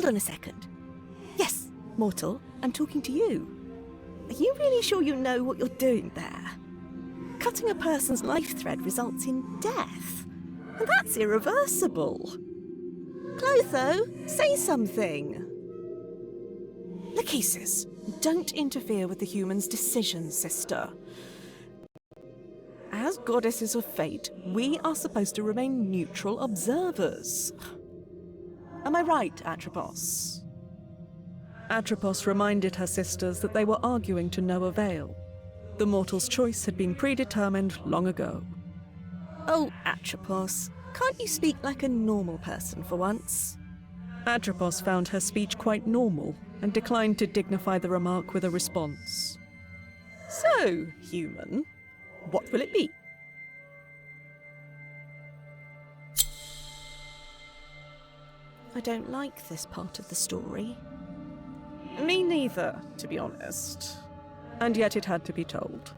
Hold on a second. Yes, mortal, I'm talking to you. Are you really sure you know what you're doing there? Cutting a person's life thread results in death. And that's irreversible. Clotho, say something. Lachesis, don't interfere with the human's decisions, sister. As goddesses of fate, we are supposed to remain neutral observers. Am I right, Atropos? Atropos reminded her sisters that they were arguing to no avail. The mortal's choice had been predetermined long ago. Oh, Atropos, can't you speak like a normal person for once? Atropos found her speech quite normal and declined to dignify the remark with a response. So, human, what will it be? I don't like this part of the story. Me neither, to be honest. And yet it had to be told.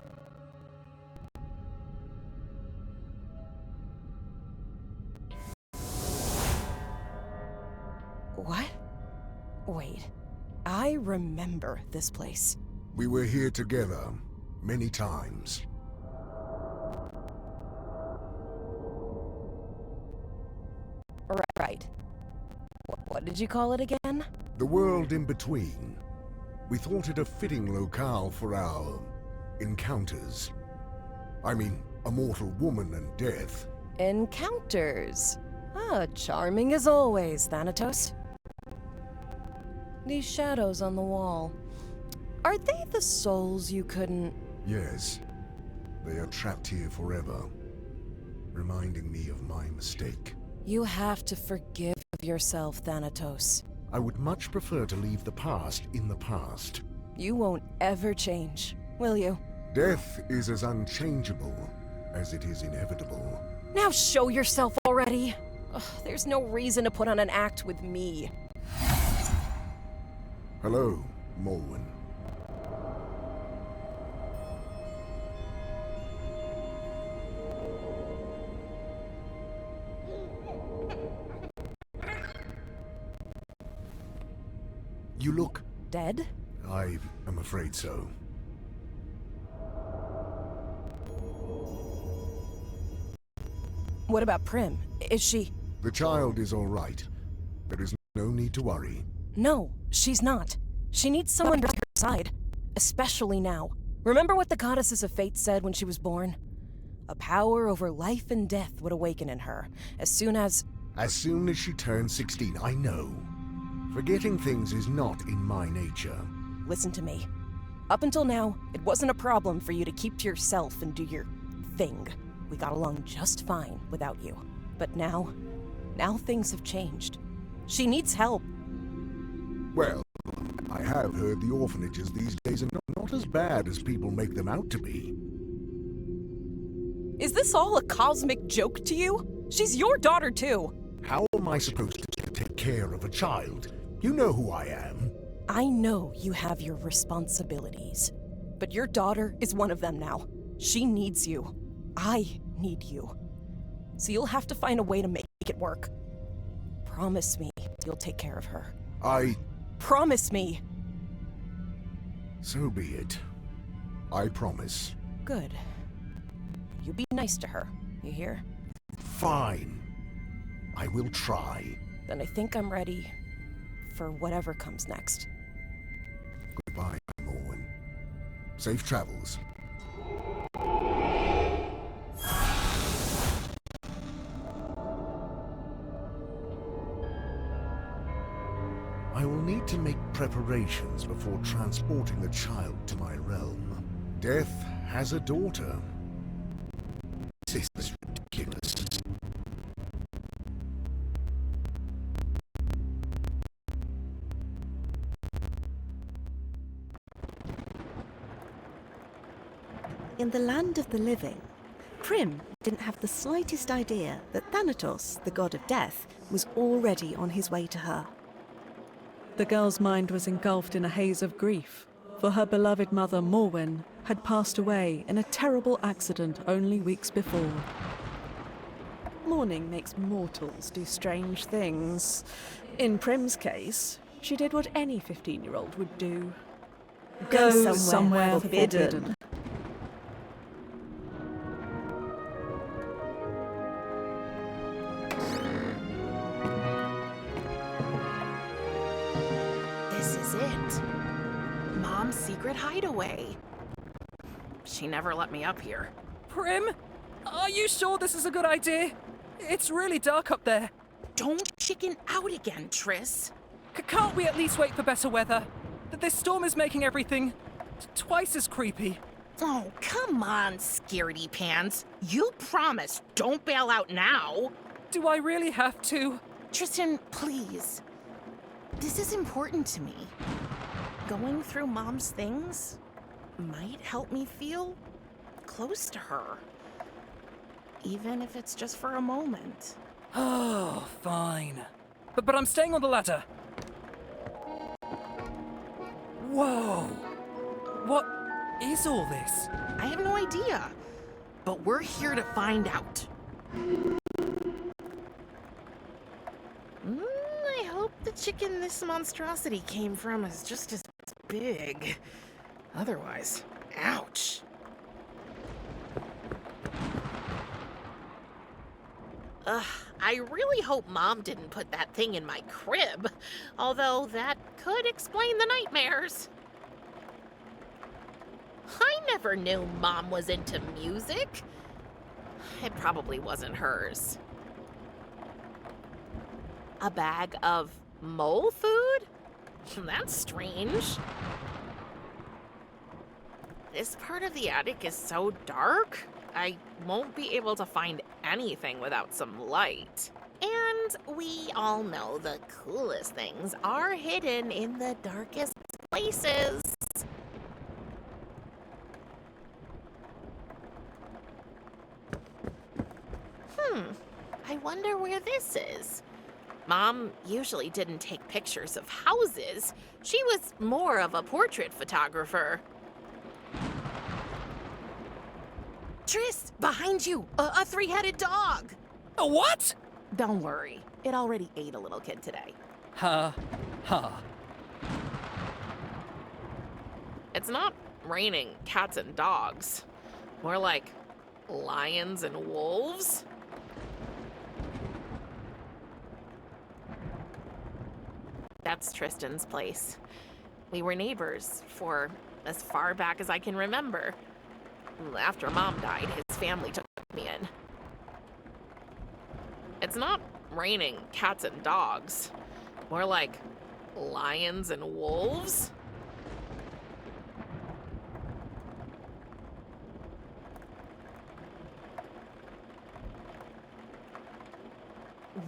What? Wait, I remember this place. We were here together, many times. Right. What did you call it again? The world in between. We thought it a fitting locale for our encounters. I mean, a mortal woman and death. Encounters. Ah, charming as always, Thanatos. These shadows on the wall. Are they the souls you couldn't... Yes. They are trapped here forever, reminding me of my mistake. You have to forgive yourself, Thanatos. I would much prefer to leave the past in the past. You won't ever change, will you? Death is as unchangeable as it is inevitable. Now show yourself already! Ugh, there's no reason to put on an act with me. Hello, Morwen. You look... Dead? I am afraid so. What about Prim? Is she... The child is all right. There is no need to worry. No, she's not. She needs someone by her side. Especially now. Remember what the goddesses of fate said when she was born? A power over life and death would awaken in her, as soon as... As soon as she turns 16, I know. Forgetting things is not in my nature. Listen to me. Up until now, it wasn't a problem for you to keep to yourself and do your thing. We got along just fine without you. But now things have changed. She needs help. Well, I have heard the orphanages these days are not as bad as people make them out to be. Is this all a cosmic joke to you? She's your daughter too. How am I supposed to take care of a child? You know who I am. I know you have your responsibilities, but your daughter is one of them now. She needs you. I need you. So you'll have to find a way to make it work. Promise me you'll take care of her. Promise me! So be it. I promise. Good. You be nice to her, you hear? Fine. I will try. Then I think I'm ready for whatever comes next. Goodbye, Morwen. Safe travels. I will need to make preparations before transporting the child to my realm. Death has a daughter. This is ridiculous. In the land of the living, Prim didn't have the slightest idea that Thanatos, the god of death, was already on his way to her. The girl's mind was engulfed in a haze of grief, for her beloved mother, Morwen, had passed away in a terrible accident only weeks before. Mourning makes mortals do strange things. In Prim's case, she did what any 15-year-old would do. Go somewhere forbidden. This is it. Mom's secret hideaway. She never let me up here. Prim? Are you sure this is a good idea? It's really dark up there. Don't chicken out again, Triss. Can't we at least wait for better weather? This storm is making everything twice as creepy. Oh, come on, scaredy pants. You promised don't bail out now. Do I really have to? Tristan, please. This is important to me. Going through Mom's things might help me feel close to her. Even if it's just for a moment. Oh, fine. But I'm staying on the ladder. Whoa! What is all this? I have no idea, but we're here to find out. I hope the chicken this monstrosity came from is just as big. Otherwise, ouch. I really hope Mom didn't put that thing in my crib, although that could explain the nightmares. I never knew Mom was into music. It probably wasn't hers. A bag of mole food? That's strange. This part of the attic is so dark, I won't be able to find anything without some light. And we all know the coolest things are hidden in the darkest places. I wonder where this is. Mom usually didn't take pictures of houses. She was more of a portrait photographer. Triss, behind you! A three-headed dog! A what? Don't worry. It already ate a little kid today. Ha. It's not raining cats and dogs. More like lions and wolves. That's Tristan's place. We were neighbors for as far back as I can remember. After Mom died, his family took me in. It's not raining cats and dogs. More like lions and wolves.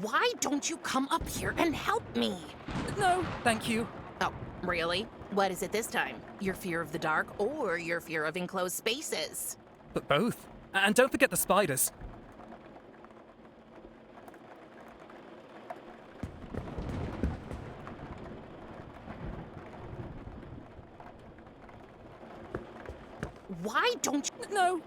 Why don't you come up here and help me? No, thank you. Oh, really? What is it this time? Your fear of the dark or your fear of enclosed spaces? But both. And don't forget the spiders. Why don't you... No.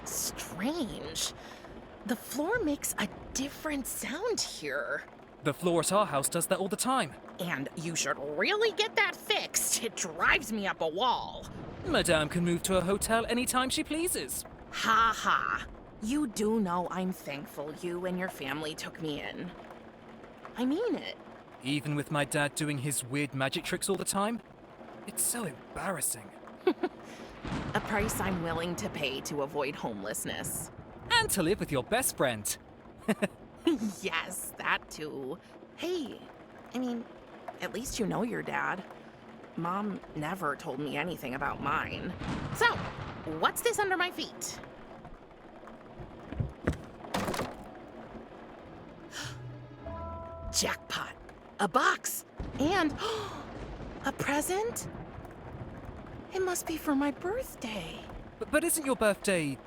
Strange. The floor makes a different sound here. The floor at our house does that all the time. And you should really get that fixed. It drives me up a wall. Madame can move to a hotel anytime she pleases. Ha ha. You do know I'm thankful you and your family took me in. I mean it. Even with my dad doing his weird magic tricks all the time? It's so embarrassing. A price I'm willing to pay to avoid homelessness. And to live with your best friend. Yes, that too. Hey, I mean, at least you know your dad. Mom never told me anything about mine. So, what's this under my feet? Jackpot. A box. And a present? It must be for my birthday. But isn't your birthday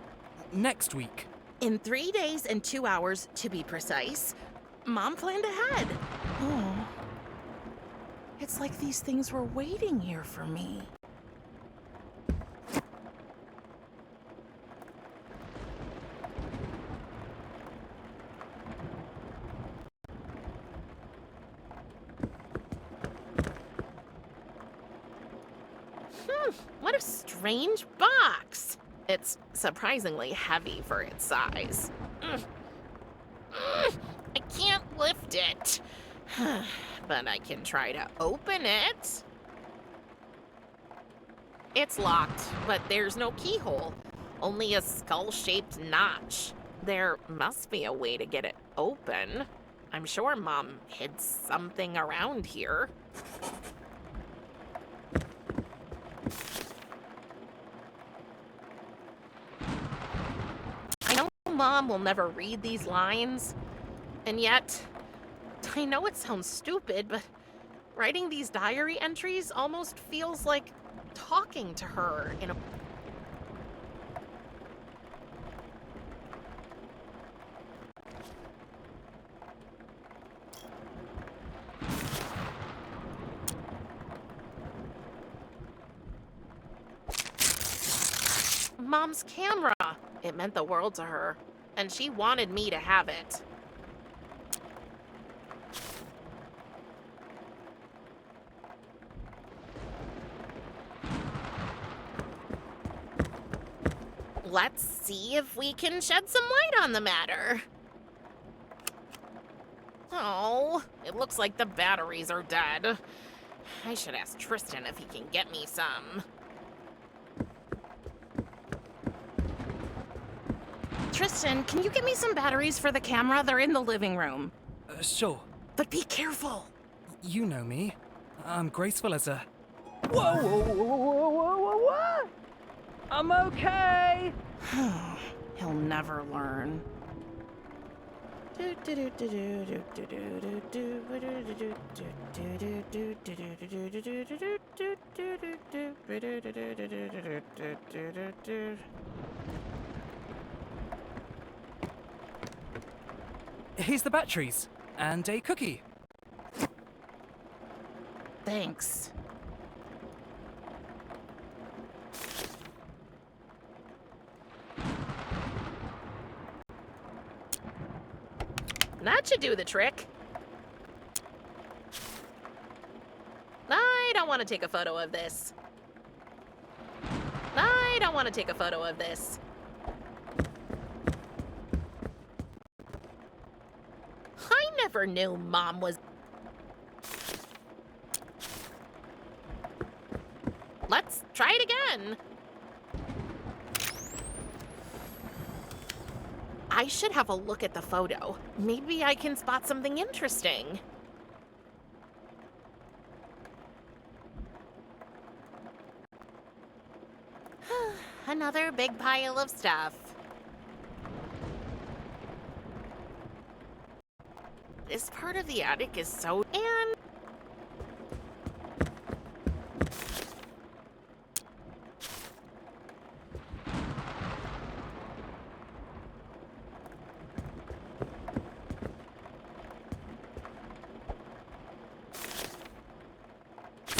next week? In 3 days and 2 hours, to be precise. Mom planned ahead. Oh. It's like these things were waiting here for me. What a strange box. It's surprisingly heavy for its size. I can't lift it. But I can try to open it. It's locked, but there's no keyhole. Only a skull-shaped notch. There must be a way to get it open. I'm sure Mom hid something around here. I know Mom will never read these lines, and yet, I know it sounds stupid, but writing these diary entries almost feels like talking to her in a... Mom's camera. It meant the world to her, and she wanted me to have it. Let's see if we can shed some light on the matter. Oh, it looks like the batteries are dead. I should ask Tristan if he can get me some. Tristan, can you get me some batteries for the camera? They're in the living room. Sure. But be careful. You know me. I'm graceful as a... Whoa, whoa, whoa, whoa, whoa, whoa, whoa! I'm okay! He'll never learn. Here's the batteries. And a cookie. Thanks. That should do the trick. I don't want to take a photo of this. I don't want to take a photo of this. I never knew Mom was... Let's try it again. I should have a look at the photo. Maybe I can spot something interesting. Another big pile of stuff. This part of the attic is so... And...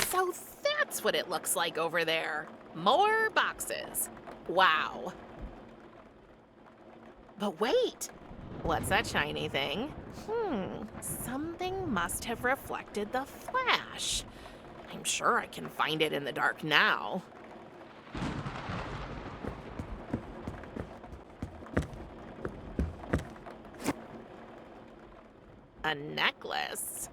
So that's what it looks like over there. More boxes. Wow. But wait, what's that shiny thing? Something must have reflected the flash. I'm sure I can find it in the dark now. A necklace.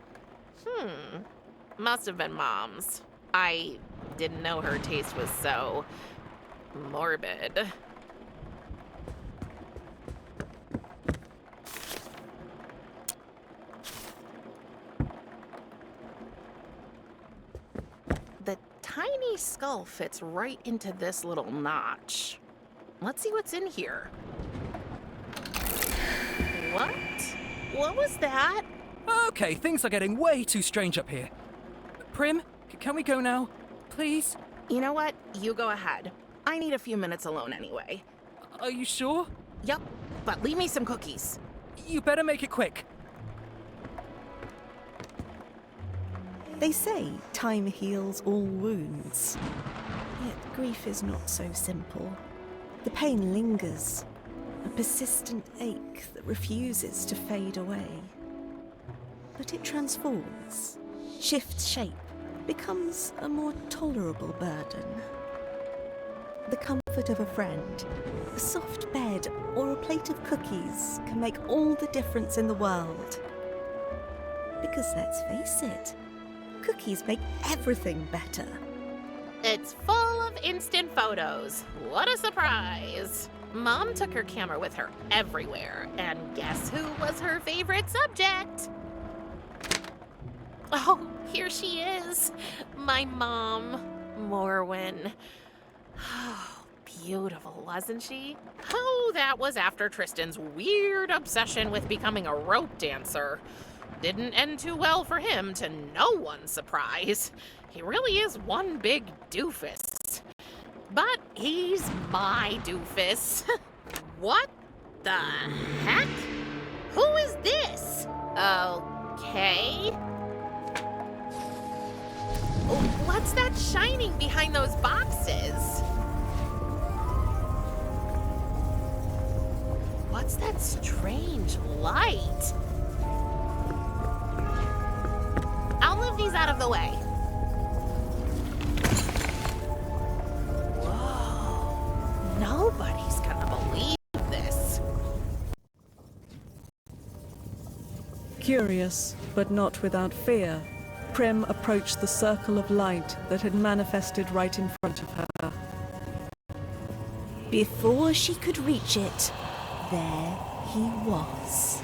Must have been Mom's. I didn't know her taste was so morbid. The tiny skull fits right into this little notch. Let's see what's in here. What? What was that? Okay, things are getting way too strange up here. Prim, can we go now? Please? You know what? You go ahead. I need a few minutes alone anyway. Are you sure? Yup, but leave me some cookies. You better make it quick. They say time heals all wounds. Yet grief is not so simple. The pain lingers, a persistent ache that refuses to fade away. But it transforms, shifts shape, becomes a more tolerable burden. The comfort of a friend, a soft bed, or a plate of cookies can make all the difference in the world. Because let's face it, cookies make everything better. It's full of instant photos. What a surprise. Mom took her camera with her everywhere, and guess who was her favorite subject? Oh, here she is. My mom, Morwen. Oh, beautiful, wasn't she? Oh, that was after Tristan's weird obsession with becoming a rope dancer. Didn't end too well for him, to no one's surprise. He really is one big doofus. But he's my doofus. What the heck? Who is this? Okay. What's that shining behind those boxes? What's that strange light? I'll move these out of the way. Whoa. Nobody's gonna believe this. Curious, but not without fear, Prim approached the circle of light that had manifested right in front of her. Before she could reach it, there he was.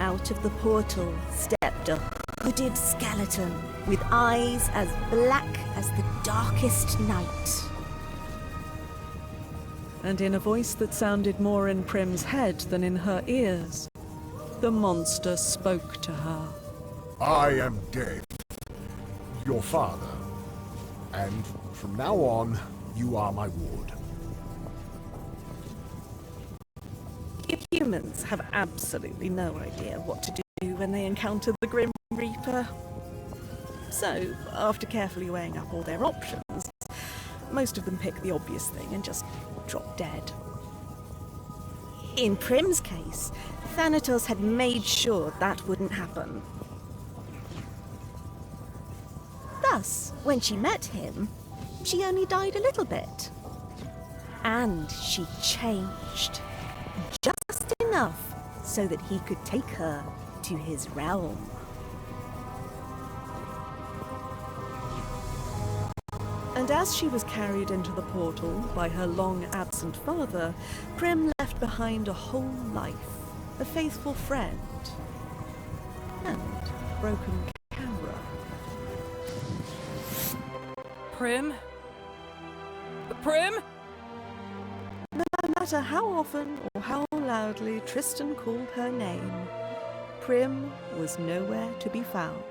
Out of the portal stepped a hooded skeleton with eyes as black as the darkest night. And in a voice that sounded more in Prim's head than in her ears, the monster spoke to her. I am Death, your father, and from now on, you are my ward. Humans have absolutely no idea what to do when they encounter the Grim Reaper. So, after carefully weighing up all their options, most of them pick the obvious thing and just drop dead. In Prim's case, Thanatos had made sure that wouldn't happen. Thus, when she met him, she only died a little bit. And she changed. Just enough so that he could take her to his realm. And as she was carried into the portal by her long-absent father, Prim left behind a whole life, a faithful friend, and a broken camera. Prim? Prim? No matter how often or how loudly Tristan called her name, Prim was nowhere to be found.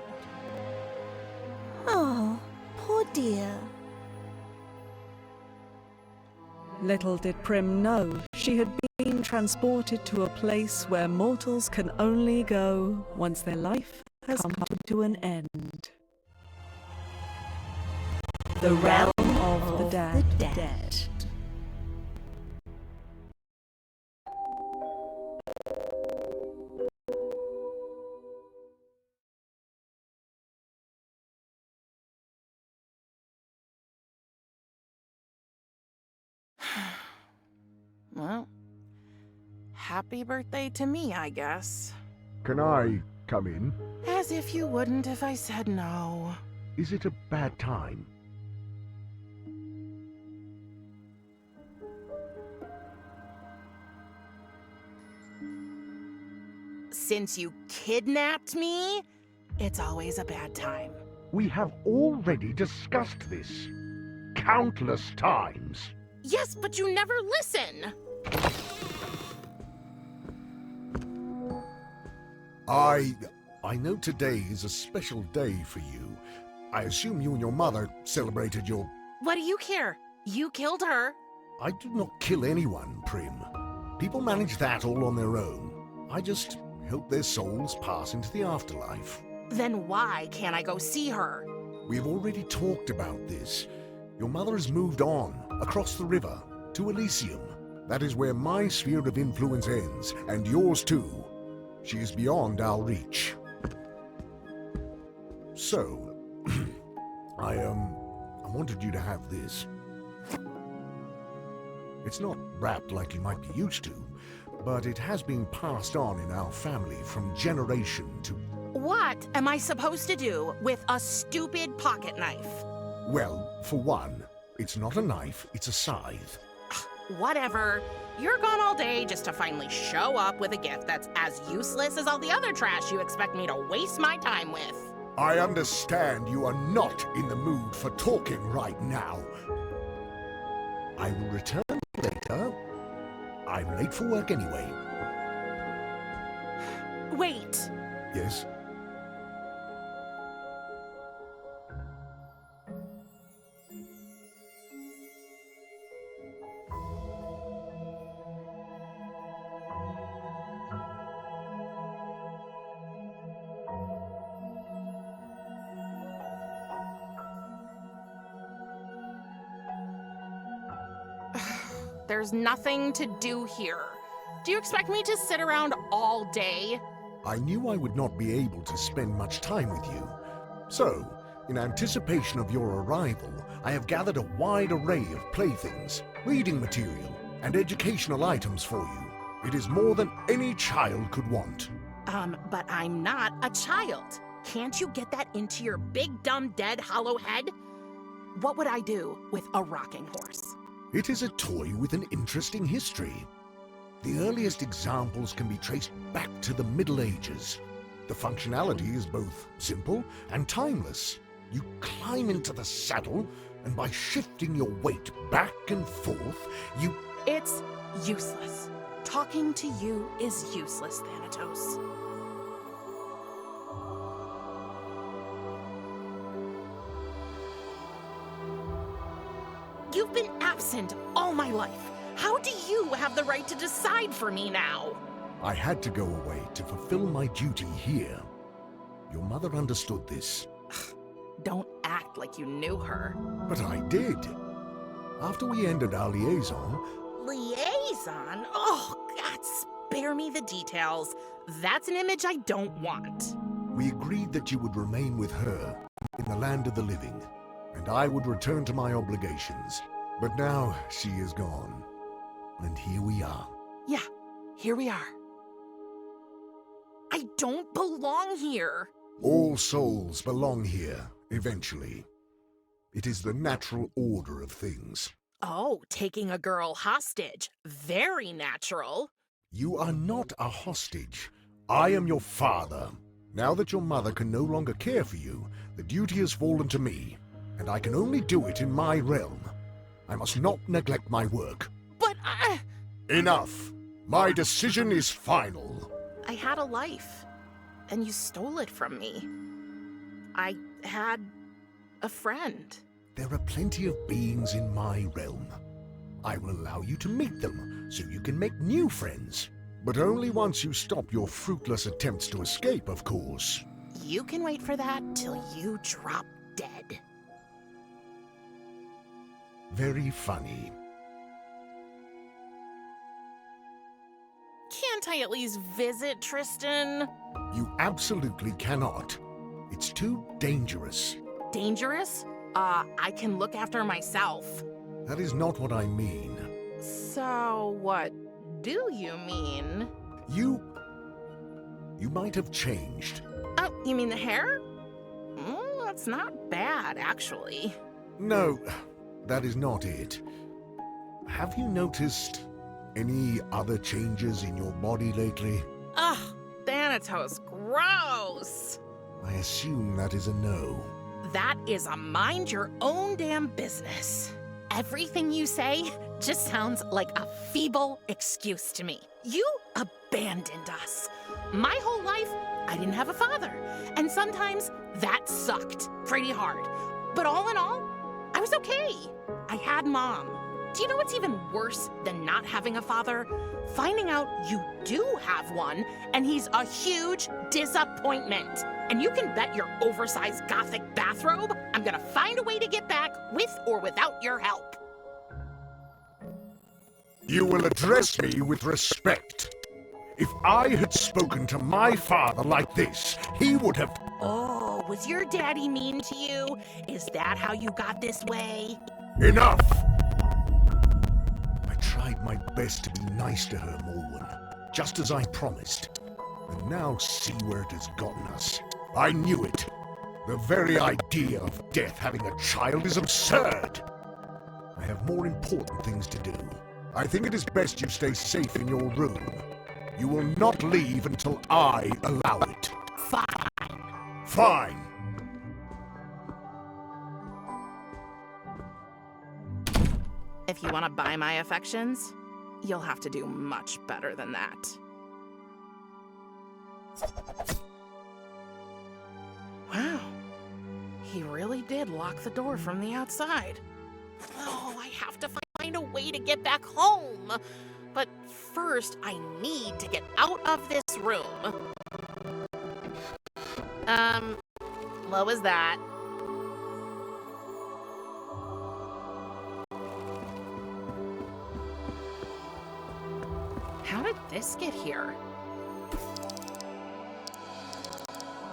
Oh, poor dear. Little did Prim know she had been transported to a place where mortals can only go once their life has come to an end. The realm of the dead. Well, happy birthday to me, I guess. Can I come in? As if you wouldn't if I said no. Is it a bad time? Since you kidnapped me, it's always a bad time. We have already discussed this countless times. Yes, but you never listen. I know today is a special day for you. I assume you and your mother celebrated your... What do you care? You killed her. I do not kill anyone, Prim. People manage that all on their own. I just hope their souls pass into the afterlife. Then why can't I go see her? We've already talked about this. Your mother has moved on, across the river, to Elysium. That is where my sphere of influence ends, and yours too. She is beyond our reach. So, I wanted you to have this. It's not wrapped like you might be used to, but it has been passed on in our family from generation to... What am I supposed to do with a stupid pocket knife? Well, for one, it's not a knife, it's a scythe. Whatever. You're gone all day just to finally show up with a gift that's as useless as all the other trash you expect me to waste my time with. I understand you are not in the mood for talking right now. I will return later. I'm late for work anyway. Wait. Yes? There's nothing to do here. Do you expect me to sit around all day? I knew I would not be able to spend much time with you. So, in anticipation of your arrival, I have gathered a wide array of playthings, reading material, and educational items for you. It is more than any child could want. But I'm not a child. Can't you get that into your big, dumb, dead, hollow head? What would I do with a rocking horse? It is a toy with an interesting history. The earliest examples can be traced back to the Middle Ages. The functionality is both simple and timeless. You climb into the saddle, and by shifting your weight back and forth, you... It's useless. Talking to you is useless, Thanatos. You've been absent all my life. How do you have the right to decide for me now? I had to go away to fulfill my duty here. Your mother understood this. Don't act like you knew her. But I did. After we ended our liaison... Liaison? Oh, God, spare me the details. That's an image I don't want. We agreed that you would remain with her in the land of the living, and I would return to my obligations. But now she is gone, and here we are. Yeah, here we are. I don't belong here. All souls belong here, eventually. It is the natural order of things. Oh, taking a girl hostage. Very natural. You are not a hostage. I am your father. Now that your mother can no longer care for you, the duty has fallen to me, and I can only do it in my realm. I must not neglect my work. But Enough! My decision is final. I had a life, and you stole it from me. I had a friend. There are plenty of beings in my realm. I will allow you to meet them, so you can make new friends. But only once you stop your fruitless attempts to escape, of course. You can wait for that till you drop dead. Very funny. Can't I at least visit Tristan? You absolutely cannot. It's too dangerous. Dangerous? I can look after myself. That is not what I mean. So, what do you mean? You might have changed. Oh, you mean the hair? That's not bad, actually. No, that is not it. Have you noticed any other changes in your body lately? Ugh, Thanatos, gross! I assume that is a no. That is a mind your own damn business. Everything you say just sounds like a feeble excuse to me. You abandoned us. My whole life, I didn't have a father. And sometimes that sucked pretty hard. But all in all, I was okay. I had Mom. Do you know what's even worse than not having a father? Finding out you do have one, and he's a huge disappointment. And you can bet your oversized gothic bathrobe I'm gonna find a way to get back with or without your help. You will address me with respect. If I had spoken to my father like this, he would have... Oh, Oh, was your daddy mean to you? Is that how you got this way? Enough! I tried my best to be nice to her, Morwen, just as I promised. And now see where it has gotten us. I knew it. The very idea of Death having a child is absurd. I have more important things to do. I think it is best you stay safe in your room. You will not leave until I allow it. Fine. Fine. If you want to buy my affections, you'll have to do much better than that. Wow. He really did lock the door from the outside. Oh, I have to find a way to get back home. But first, I need to get out of this room. What was that? How did this get here?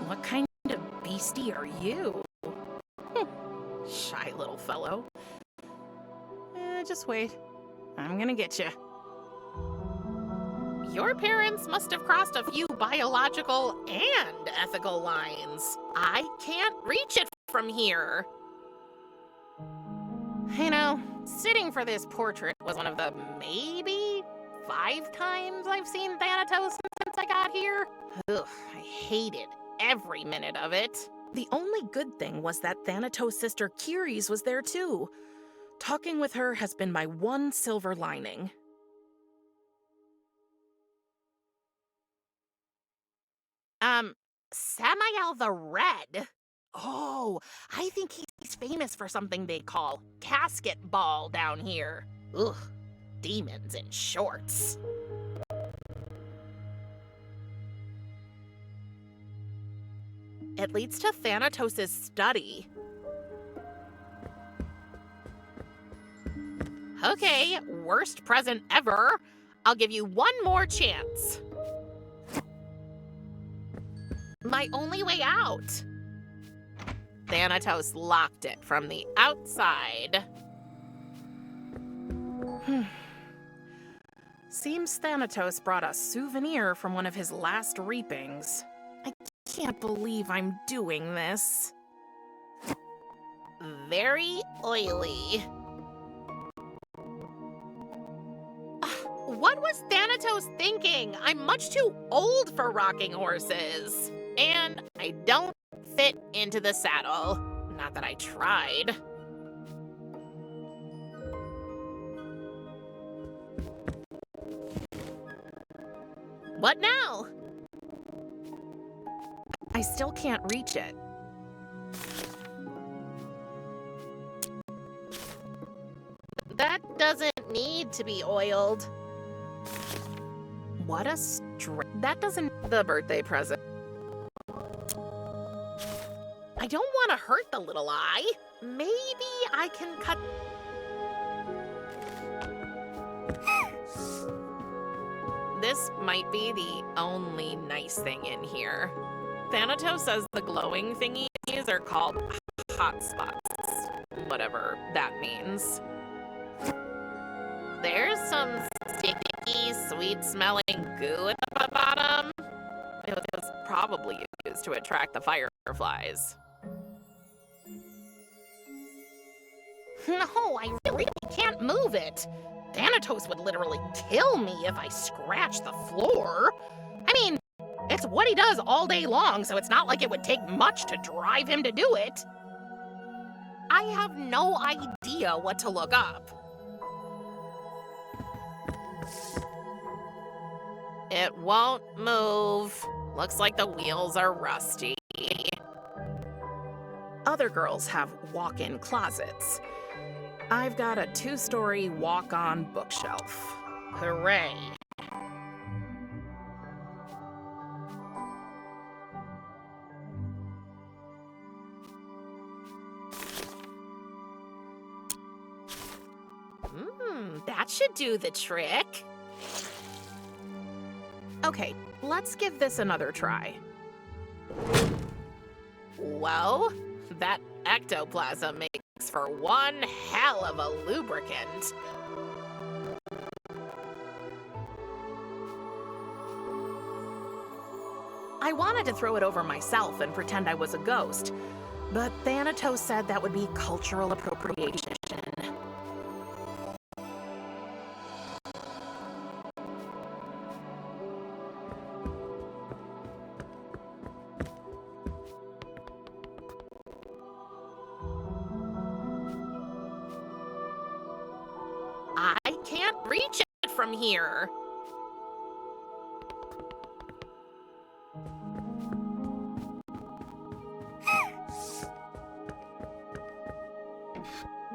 What kind of beastie are you? Shy little fellow. Just wait. I'm gonna get you. Your parents must have crossed a few biological and ethical lines. I can't reach it from here. You know, sitting for this portrait was one of the maybe 5 times I've seen Thanatos since I got here. Ugh, I hated every minute of it. The only good thing was that Thanatos' sister Kyries was there too. Talking with her has been my one silver lining. Samael the Red? Oh, I think he's famous for something they call casket ball down here. Ugh, demons in shorts. It leads to Thanatos' study. Okay, worst present ever. I'll give you one more chance. My only way out. Thanatos locked it from the outside. Seems Thanatos brought a souvenir from one of his last reapings. I can't believe I'm doing this. Very oily. What was Thanatos thinking? I'm much too old for rocking horses. And I don't fit into the saddle. Not that I tried. What now? I still can't reach it. That doesn't need to be oiled. What a that doesn't the birthday present. I don't want to hurt the little eye. Maybe I can cut. This might be the only nice thing in here. Thanatos says the glowing thingies are called hot spots. Whatever that means. There's some sticky, sweet-smelling goo at the bottom. It was probably used to attract the fireflies. No, I really can't move it. Thanatos would literally kill me if I scratched the floor. I mean, it's what he does all day long, so it's not like it would take much to drive him to do it. I have no idea what to look up. It won't move. Looks like the wheels are rusty. Other girls have walk-in closets. I've got a 2-story walk-on bookshelf. Hooray. That should do the trick. Okay, let's give this another try. Well, that ectoplasm makes for one hell of a lubricant. I wanted to throw it over myself and pretend I was a ghost, but Thanatos said that would be cultural appropriation. I can't reach it from here.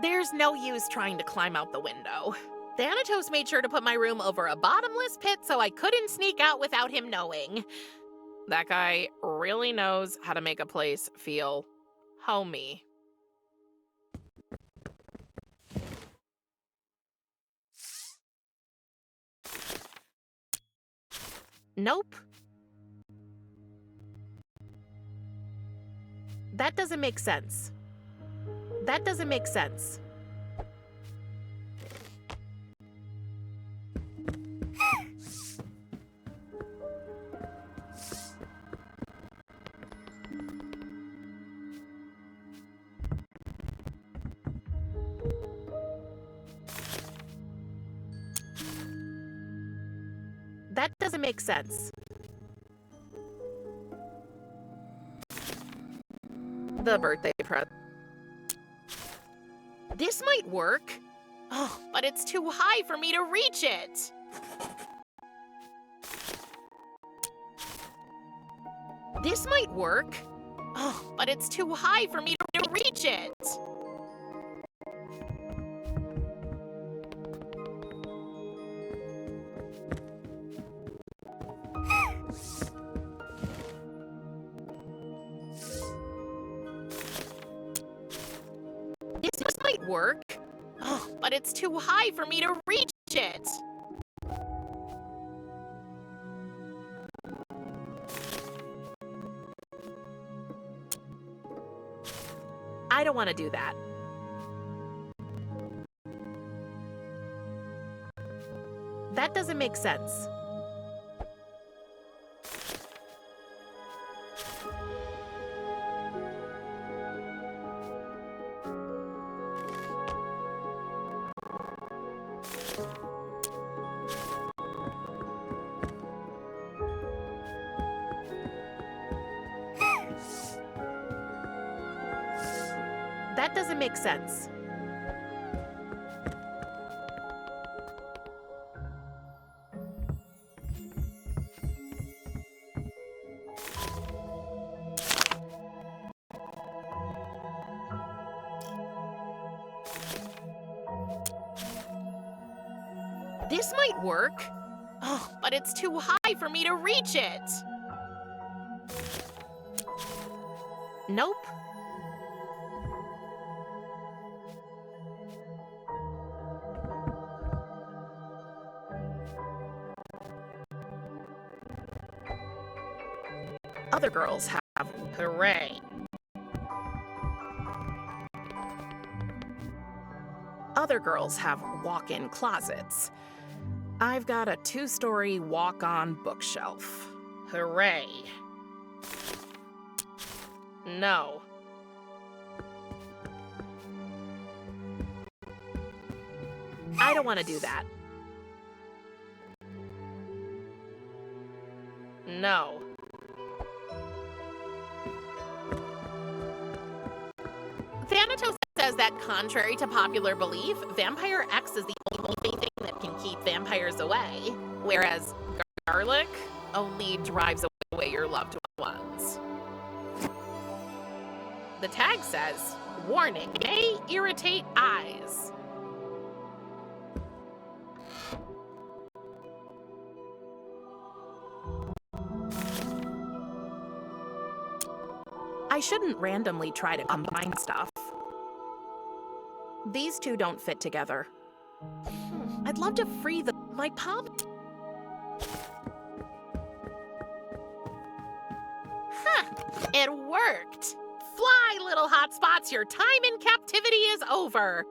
There's no use trying to climb out the window. Thanatos made sure to put my room over a bottomless pit so I couldn't sneak out without him knowing. That guy really knows how to make a place feel homey. Nope. That doesn't make sense. That doesn't make sense. That doesn't make sense. The birthday present. This might work. Oh, but it's too high for me to reach it. This might work. Oh, but it's too high for me to reach it. This might work. Oh, but it's too high for me to reach it. I don't want to do that. That doesn't make sense. That doesn't make sense. This might work. Oh, but it's too high for me to reach it. Nope. Other girls have hooray. Other girls have walk-in closets. I've got a 2-story walk-on bookshelf. Hooray. No. I don't want to do that. No. Thanatos says that, contrary to popular belief, Vampire X is the only thing that can keep vampires away, whereas garlic only drives away your loved ones. The tag says, warning, may irritate eyes. I shouldn't randomly try to combine stuff. These two don't fit together. I'd love to free my palm. Huh, it worked. well, hotspots, your time in captivity is over.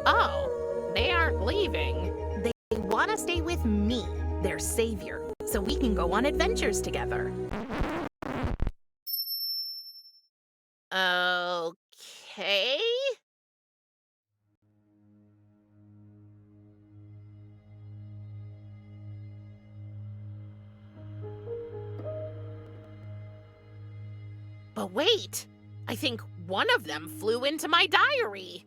Oh, they aren't leaving. They want to stay with me, their savior, so we can go on adventures together. Okay. But wait, I think one of them flew into my diary.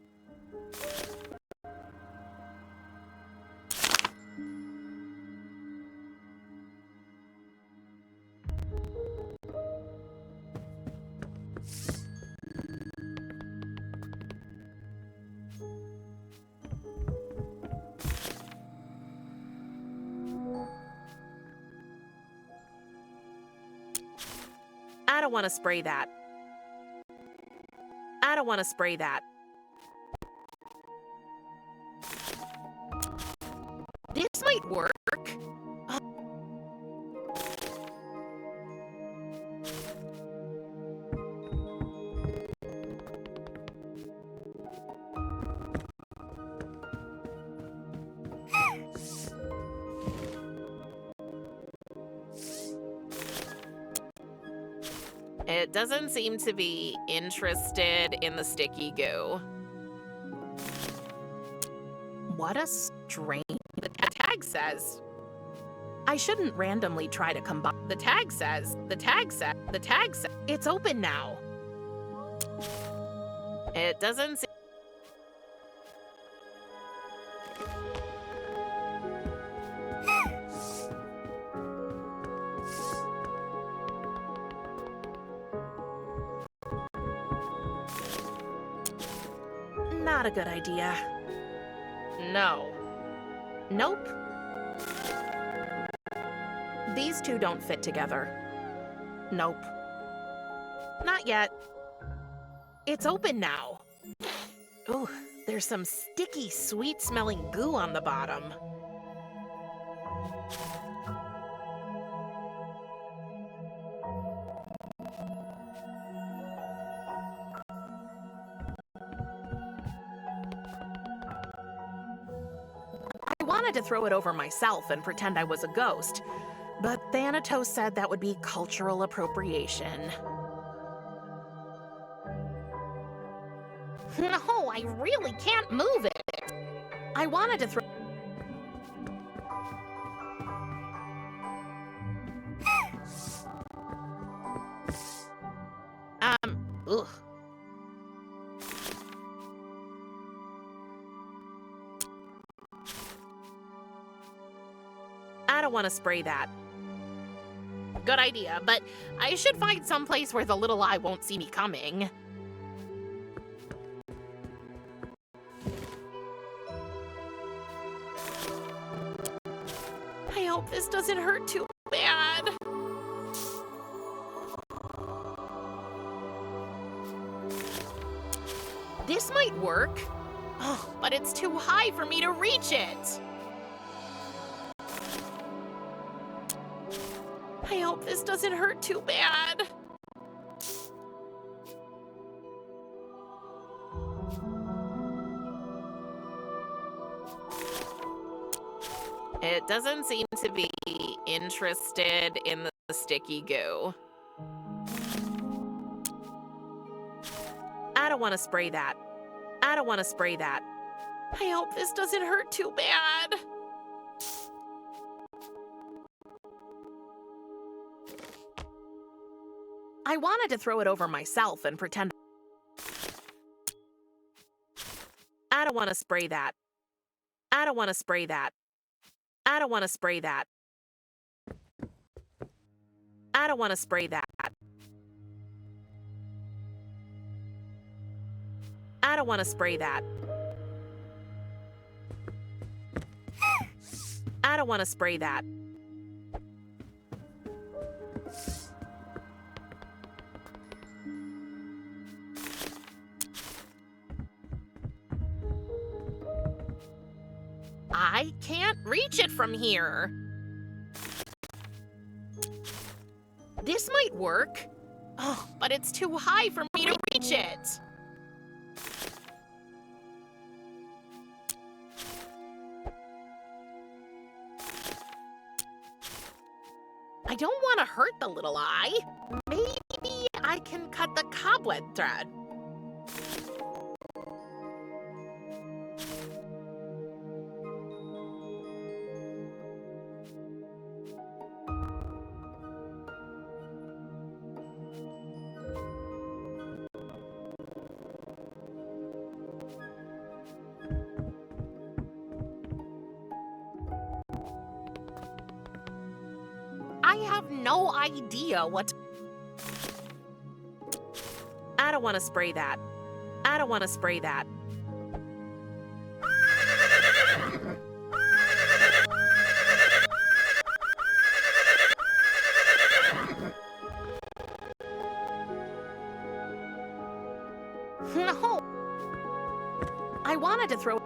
I don't want to spray that. I don't want to spray that. This might work. It doesn't seem to be interested in the sticky goo. What a strange... The tag says. I shouldn't randomly try to combine... The tag says. It's open now. It doesn't seem... Not a good idea. No. Nope. These two don't fit together. Nope. Not yet. It's open now. Ooh, there's some sticky, sweet-smelling goo on the bottom. I wanted to throw it over myself and pretend I was a ghost, but Thanatos said that would be cultural appropriation. No, I really can't move it. I wanted to throw... Ugh. I don't want to spray that. Good idea, but I should find some place where the little eye won't see me coming. I hope this doesn't hurt too bad. This might work. Oh, but it's too high for me to reach it. I hope this doesn't hurt too bad. It doesn't seem to be interested in the sticky goo. I don't want to spray that. I don't want to spray that. I hope this doesn't hurt too bad. I wanted to throw it over myself and pretend... I don't want to spray that. I don't want to spray that. I don't want to spray that. I don't want to spray that. I don't want to spray that. I don't want to spray that. I I can't reach it from here. This might work. Oh, but it's too high for me to reach it. I don't want to hurt the little eye. Maybe I can cut the cobweb thread. I have no idea what... I don't want to spray that. I don't want to spray that. No. I wanted to throw